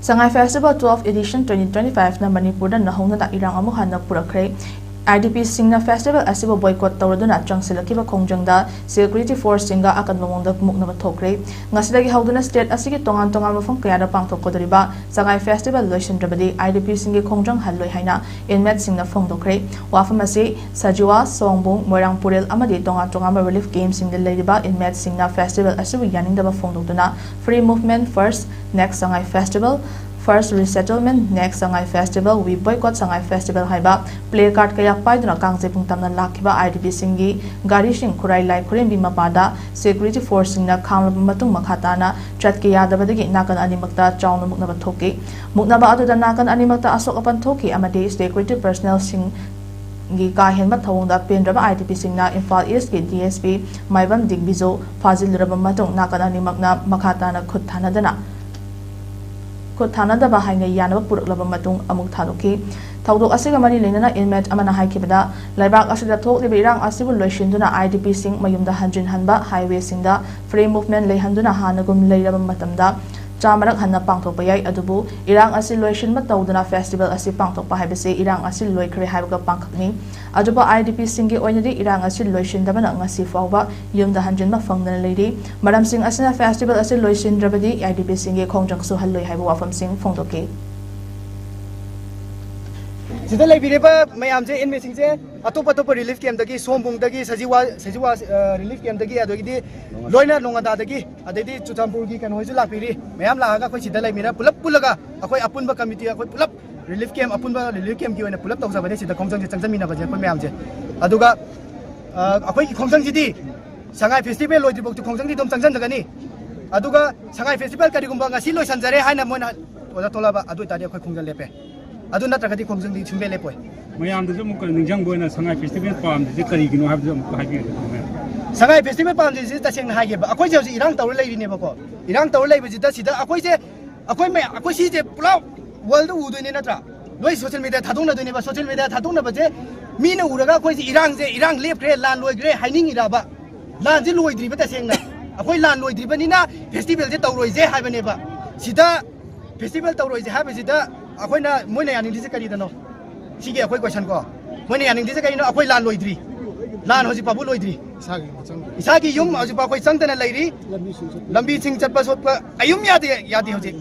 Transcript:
Sangai Festival 12 Edition 2025 na Manipur na nahong na irang amuk hanap purakre. IDP singna festival asibo boycott tawraduna changsilakiba khongjangda security force singa akan mongda mukna thokre ngasidagi hauduna state asigi tongan mafam kayada pangthokkodriba sangai festival loisindrabadi IDP singi khongjang hanloi haina inmet singna phongdokkhare wafam asi sajiwa songbung moirang purel amadi tongan relief games singda leiriba inmet singna festival asibo yaningdaba phongdokduna free movement first next sangai festival First resettlement next Sangai Festival we boycott Sangai Festival haiba play card kaya paiduna kangse pungtamna lakhiba IDP singi gari sing khurai lai khurem bi mapada security force singna khamlab matung makhatana chatke yadabadagi nakan animakta chauna muknaba thoki muknaba aduda nakan animakta asok apan thoki amade security personnel sing gi ka henma thawungda pendraba IDP singna Imphal East ki DSP maibam digbizo fazil rabam matung nakan animakna makhatana khut thanadana Kotana haina yanaba puruklaba matung amuk thanuki thawdok asiga mani lenana inmet amana haikibada laibak asida thokliba irang asibu loisinduna IDP sing mayumda hanjin hanba highway singda free movement leihanduna hanagum leiraba matamda chamarak hanna pangthokpa yai adubu irang asi loisin matawduna festival asi pangthokpa haibase irang asi loikhre haibaga pangkhakni aduba IDP singi oinadi irang asi loisindabana ngasi fawba yumda hanjin ma fangdana leiri maram sing asina festival asi loisindrabadi IDP singi khongjang su halloi haiba wafam sing phongdokki Sida lay bireba mayam je inme sing je atop relief camp dagi sombung dagi sajiwa relief camp dagi adogidi loina nongada dagi adedi chutampur gi kan hoisu lapiri mayam laga koi sida lay mira pulap pulaga akoi apunba committee akoi pulap relief camp apunba relief camp gi oina pulap tawjabane sida khongjang je changjamina baje koi mayam je aduga akoi khongjang jidi sangai festival loidi bok khongjang di dom changjan dagani aduga sangai festival kari gumba ngasi loi sanjare haina moina oda tolaba adu tadi akoi khongjang lepe adu natragadi khongjang di chumbe lepoi mayam du muk ningjang boina sangai festival pam de kari gino habdu muk habi sangai festival pam de taseng na hage ba akoi je irang tawre leiri ne bako irang tawre leibi jida sida akoi je akoi si je pula world u doine natra loi social media thadong na doine ba social media thadong na ba je mi na uraga akoi je irang lepre lan loi gre haining ira ba lan je loi dri ba taseng na akoi lan loi dri ba ni na festival je tawroi je ha ba ne ba sida festival tawroi je ha ba sida akoi na moina yani dise kari dano sige akoi question ko moina yani dise kari no akoi lan loidri lan hoji pabu loidri isagi yum hoji pa akoi changtana leiri lambi sing chatpa sotpa ayum yadi hoji